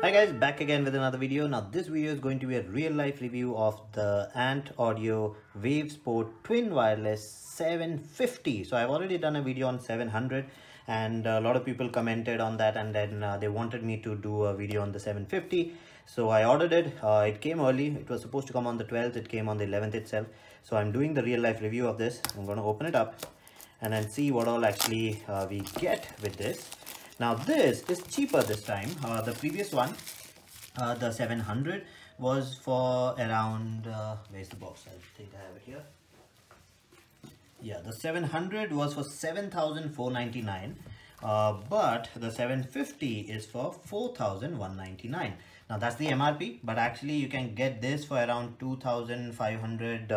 Hi guys, back again with another video. Now this video is going to be a real life review of the Ant Audio Wave Sport Twin Wireless 750. So I've already done a video on 700 and a lot of people commented on that, and then they wanted me to do a video on the 750. So I ordered it. It came early. It was supposed to come on the 12th. It came on the 11th itself. So I'm doing the real life review of this. I'm going to open it up and then see what all actually we get with this. Now this is cheaper this time. The previous one, the 700, was for around, where's the box? I think I have it here. Yeah, the 700 was for 7,499, but the 750 is for 4,199. Now that's the MRP, but actually you can get this for around 2,500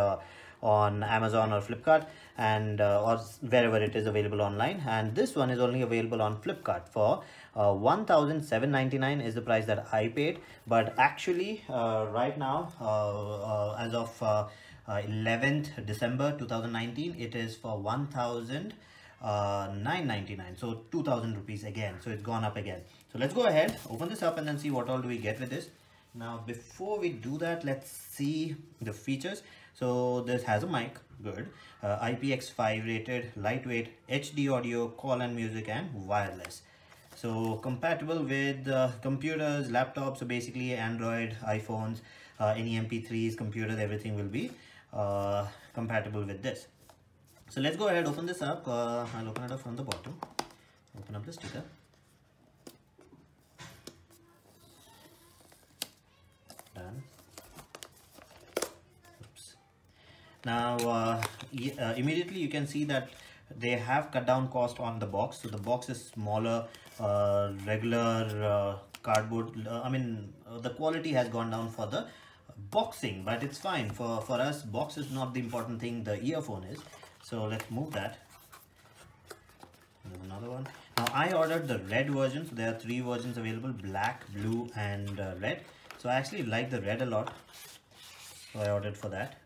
on Amazon or Flipkart, and or wherever it is available online. And this one is only available on Flipkart for 1,799 is the price that I paid. But actually right now, as of 11th December 2019, it is for 1,999, so 2,000 rupees again. So it's gone up again. So let's go ahead, open this up and then see what all do we get with this. Now before we do that, let's see the features. So this has a mic, good, IPX5 rated, lightweight, HD audio, call and music, and wireless. So compatible with computers, laptops, so basically Android, iPhones, any MP3s, computers, everything will be compatible with this. So let's go ahead, open this up. I'll open it up from the bottom, open up the sticker. Done. Now immediately you can see that they have cut down cost on the box. So the box is smaller, regular cardboard. I mean the quality has gone down for the boxing, but it's fine. For us, box is not the important thing, the earphone is. So let's move that. There's another one. Now I ordered the red version, so there are 3 versions available: black, blue, and red. So I actually like the red a lot, so I ordered for that.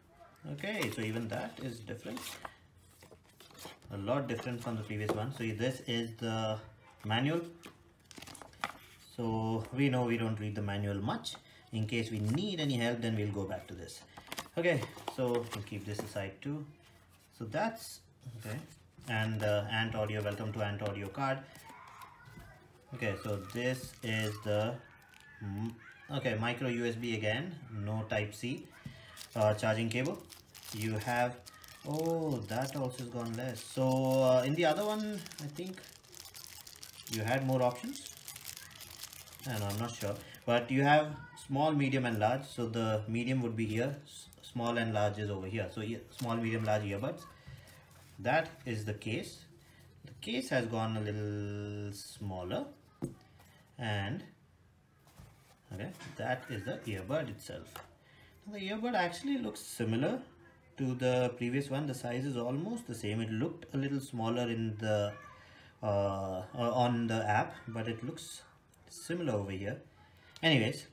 Okay, so even that is different, a lot different from the previous one. So this is the manual. So we know we don't read the manual much. In case we need any help, then we'll go back to this. Okay, so we'll keep this aside too. So that's okay. And Ant Audio, welcome to Ant Audio card. Okay, so this is the okay, micro USB again, no type C. Charging cable. You have, oh, that also has gone less. So in the other one, I think you had more options, and I'm not sure, but you have small, medium, and large. So the medium would be here, small and large is over here. So small, medium, large earbuds. That is the case. The case has gone a little smaller, and okay, that is the earbud itself. The earbud actually looks similar to the previous one. The size is almost the same. It looked a little smaller in the on the app, but it looks similar over here. Anyways,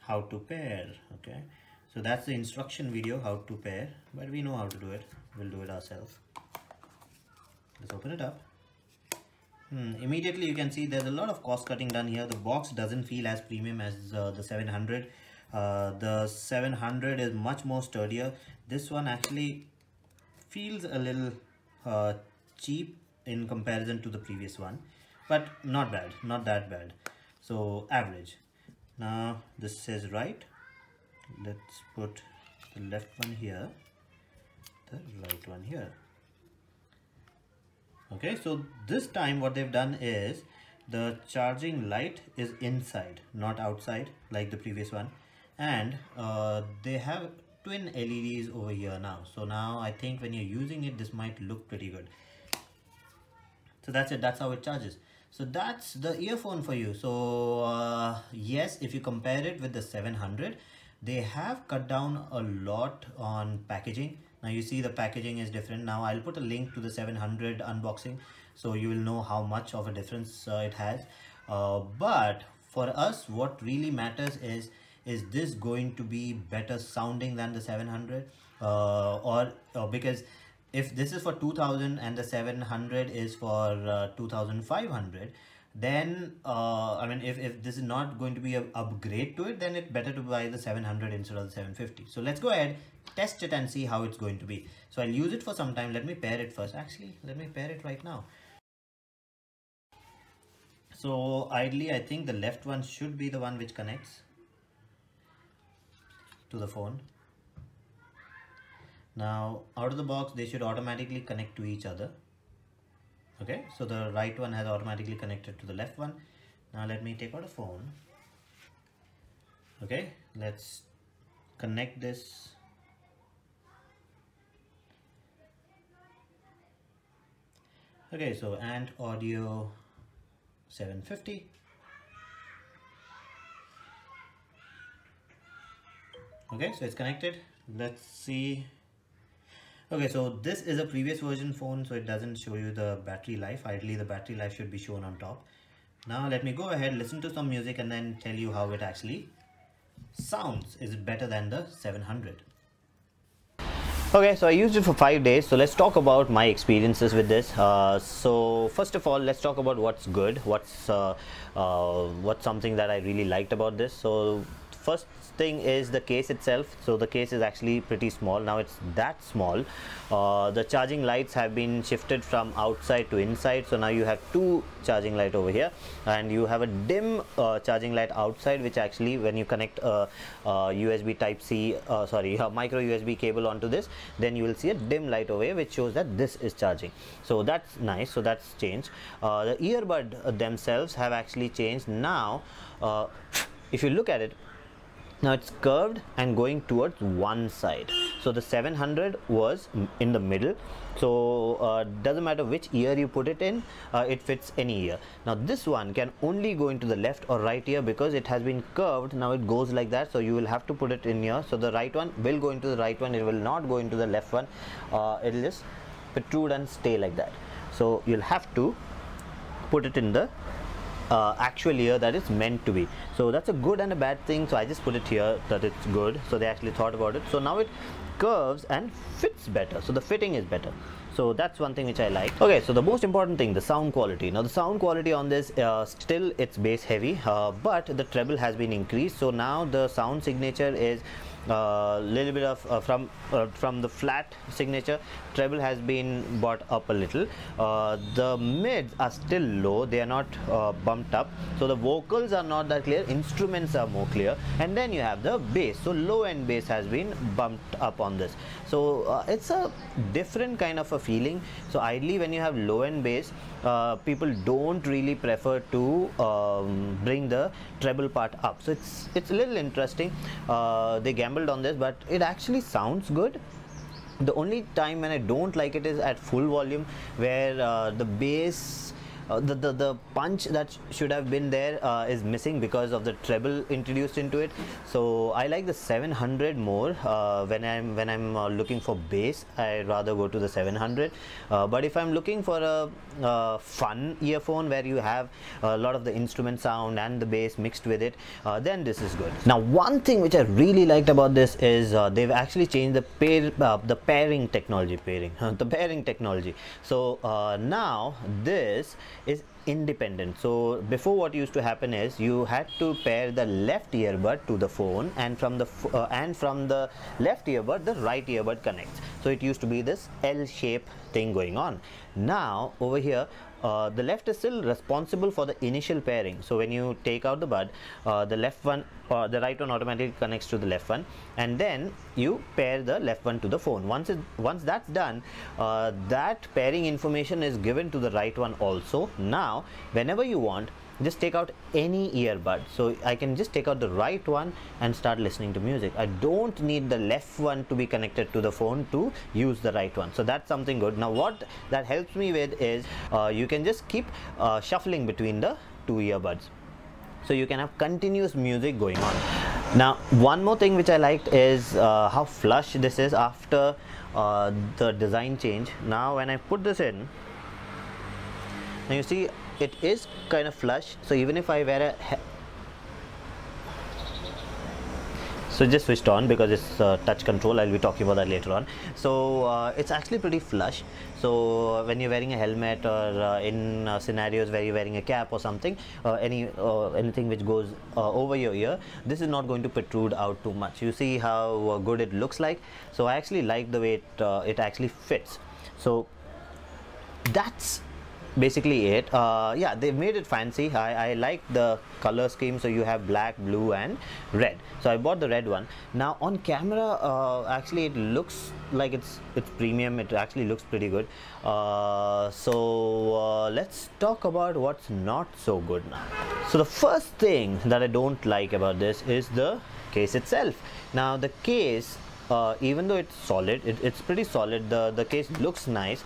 how to pair. Okay, so that's the instruction video, how to pair, but we know how to do it. We'll do it ourselves. Let's open it up. Immediately you can see there's a lot of cost cutting done here. The box doesn't feel as premium as the 700. The 700 is much more sturdier. This one actually feels a little cheap in comparison to the previous one, but not bad, not that bad. So average. Now this is right. Let's put the left one here, the right one here. Okay, so this time what they've done is the charging light is inside, not outside like the previous one, and they have twin LEDs over here now. So now I think when you're using it, this might look pretty good. So that's it, that's how it charges. So that's the earphone for you. So yes, if you compare it with the 700, they have cut down a lot on packaging. Now you see the packaging is different. Now I'll put a link to the 700 unboxing, so you will know how much of a difference it has. But for us, what really matters is this going to be better sounding than the 700, or because if this is for 2000 and the 700 is for 2500, then I mean, if this is not going to be an upgrade to it, then it's better to buy the 700 instead of the 750. So let's go ahead, test it and see how it's going to be. So I'll use it for some time. Let me pair it first. Actually, let me pair it right now. So ideally, I think the left one should be the one which connects to the phone. Now out of the box, they should automatically connect to each other. Okay, so the right one has automatically connected to the left one. Now let me take out a phone. Okay, let's connect this. Okay, so Ant Audio 750. Okay, so it's connected. Let's see. Okay, so this is a previous version phone, so it doesn't show you the battery life. Ideally, the battery life should be shown on top. Now let me go ahead, listen to some music and then tell you how it actually sounds. Is it better than the 700? Okay, so I used it for 5 days. So let's talk about my experiences with this. So first of all, let's talk about what's good. What's something that I really liked about this. So first thing is the case itself. So the case is actually pretty small. Now it's that small. The charging lights have been shifted from outside to inside. So now you have two charging light over here, and you have a dim charging light outside, which actually when you connect a USB type C a micro USB cable onto this, then you will see a dim light over here which shows that this is charging. So that's nice. So that's changed. The earbud themselves have actually changed. Now if you look at it, now it's curved and going towards one side. So the 700 was in the middle. So doesn't matter which ear you put it in, it fits any ear. Now this one can only go into the left or right ear because it has been curved. Now it goes like that, so you will have to put it in here. So the right one will go into the right one, it will not go into the left one. It will just protrude and stay like that. So you'll have to put it in the actual ear that it's meant to be. So that's a good and a bad thing. So I just put it here that it's good. So they actually thought about it. So now it curves and fits better. So the fitting is better. So that's one thing which I like. Okay, so the most important thing, the sound quality. Now the sound quality on this, still it's bass heavy, but the treble has been increased. So now the sound signature is little bit of from the flat signature, treble has been brought up a little. The mids are still low, they are not bumped up, so the vocals are not that clear, instruments are more clear, and then you have the bass. So low end bass has been bumped up on this. So it's a different kind of a feeling. So ideally when you have low end bass, people don't really prefer to bring the treble part up. So it's a little interesting. They gambled on this, but it actually sounds good. The only time when I don't like it is at full volume, where the bass, the punch that should have been there is missing because of the treble introduced into it. So I like the 700 more. When I'm looking for bass, I rather go to the 700. But if I'm looking for a fun earphone where you have a lot of the instrument sound and the bass mixed with it, then this is good. Now one thing which I really liked about this is they've actually changed the pairing technology. The pairing technology. So now this is independent. So before, what used to happen is you had to pair the left earbud to the phone, and from the left earbud the right earbud connects. So it used to be this L-shape thing going on. Now over here, the left is still responsible for the initial pairing. So when you take out the bud, the left one, the right one automatically connects to the left one, and then you pair the left one to the phone. Once that's done, that pairing information is given to the right one also. Now whenever you want, just take out any earbud. So I can just take out the right one and start listening to music. I don't need the left one to be connected to the phone to use the right one. So that's something good. Now what that helps me with is you can just keep shuffling between the two earbuds. So you can have continuous music going on. Now one more thing which I liked is how flush this is after the design change. Now when I put this in, now you see it is kind of flush. So even if I wear a So just switched on because it's touch control. I'll be talking about that later on. So it's actually pretty flush. So when you're wearing a helmet or in scenarios where you're wearing a cap or something, anything which goes over your ear, this is not going to protrude out too much. You see how good it looks like. So I actually like the way it actually fits. So that's basically it. Yeah, they've made it fancy. I like the color scheme. So you have black, blue and red. So I bought the red one. Now on camera, actually it looks like it's premium. It actually looks pretty good. Let's talk about what's not so good now. So the first thing that I don't like about this is the case itself. Now the case, even though it's solid, it's pretty solid. The case looks nice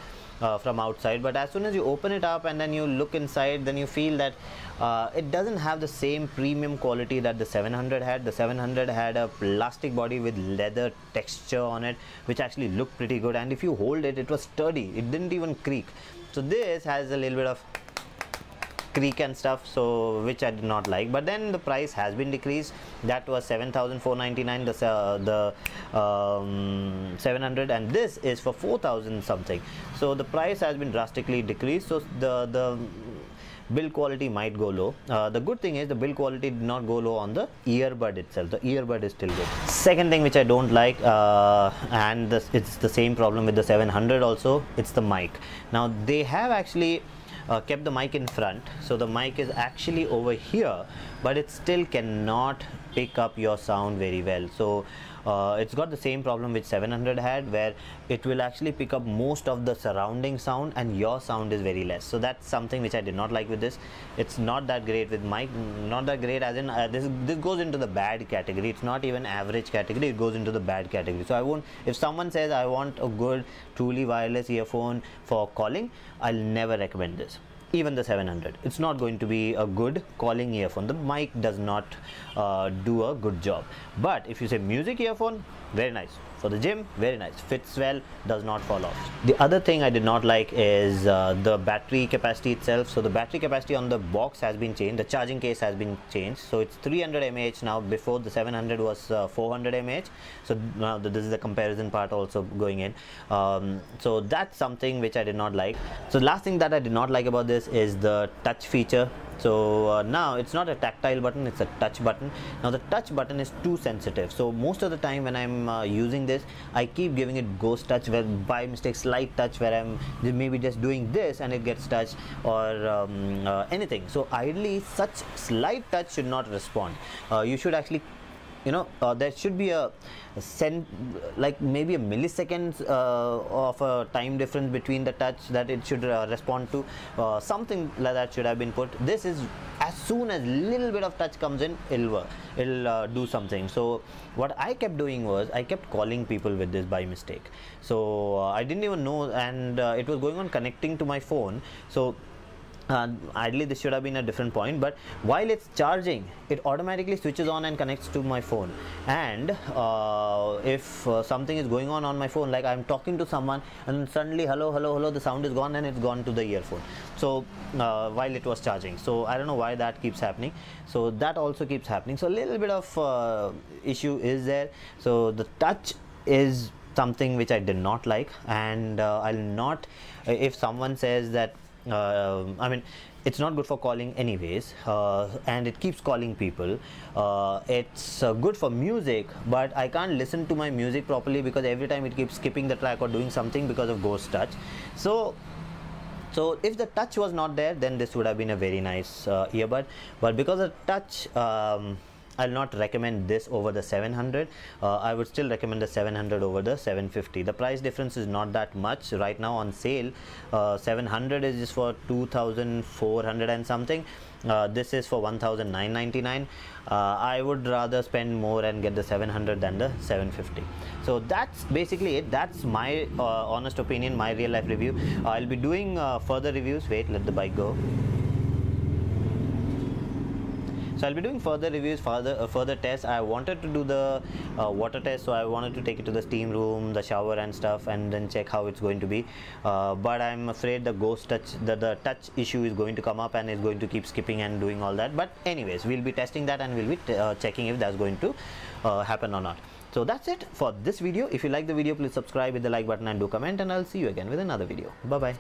from outside, but as soon as you open it up and then you look inside, then you feel that it doesn't have the same premium quality that the 700 had. The 700 had a plastic body with leather texture on it, which actually looked pretty good, and if you hold it, it was sturdy. It didn't even creak. So this has a little bit of creak and stuff, so which I did not like. But then the price has been decreased. That was 7,499, the 700, and this is for 4,000 something. So the price has been drastically decreased. So the build quality might go low. The good thing is the build quality did not go low on the earbud itself. The earbud is still good. Second thing which I don't like, and it's the same problem with the 700 also, it's the mic. Now they have actually kept the mic in front, so the mic is actually over here, but it still cannot pick up your sound very well. So it's got the same problem which 700 had, where it will actually pick up most of the surrounding sound and your sound is very less. So that's something which I did not like with this. It's not that great with mic, not that great as in this goes into the bad category. It's not even average category, it goes into the bad category. So I won't, if someone says I want a good truly wireless earphone for calling, I'll never recommend this. Even the 700, it's not going to be a good calling earphone. The mic does not do a good job. But if you say music earphone, very nice. For the gym, very nice, fits well, does not fall off. The other thing I did not like is the battery capacity itself. So the battery capacity on the box has been changed, the charging case has been changed. So it's 300 mAh now. Before the 700 was 400 mAh. So now this is the comparison part also going in. So that's something which I did not like. So the last thing that I did not like about this is the touch feature. So now it's not a tactile button, it's a touch button. Now the touch button is too sensitive. So most of the time when I'm using this, I keep giving it ghost touch, where by mistake slight touch, where I'm maybe just doing this and it gets touched, or anything. So ideally such slight touch should not respond. You should actually, you know, there should be a like maybe a millisecond of a time difference between the touch that it should respond to. Something like that should have been put. This is, as soon as little bit of touch comes in, it'll do something. So what I kept doing was I kept calling people with this by mistake. So I didn't even know, and it was going on connecting to my phone. So ideally this should have been a different point, but while it's charging, it automatically switches on and connects to my phone. And if something is going on my phone, like I'm talking to someone and suddenly hello hello hello, the sound is gone and it's gone to the earphone. So while it was charging, so I don't know why that keeps happening. So that also keeps happening. So a little bit of issue is there. So the touch is something which I did not like, and I'll not, if someone says that I mean, it's not good for calling anyways, and it keeps calling people. It's good for music, but I can't listen to my music properly because every time it keeps skipping the track or doing something because of ghost touch. So if the touch was not there, then this would have been a very nice earbud. But because of touch, I'll not recommend this over the 700. I would still recommend the 700 over the 750. The price difference is not that much right now on sale. 700 is just for 2,400 and something. This is for 1,999. I would rather spend more and get the 700 than the 750. So that's basically it. That's my honest opinion, my real life review. I'll be doing further reviews. Wait, let the bike go. So So I'll be doing further reviews, further tests. I wanted to do the water test, so I wanted to take it to the steam room, the shower and stuff, and then check how it's going to be. But I'm afraid the ghost touch, the touch issue is going to come up and is going to keep skipping and doing all that. But anyways, we'll be testing that and we'll be checking if that's going to happen or not. So that's it for this video. If you like the video, please subscribe with the like button and do comment, and I'll see you again with another video. Bye bye.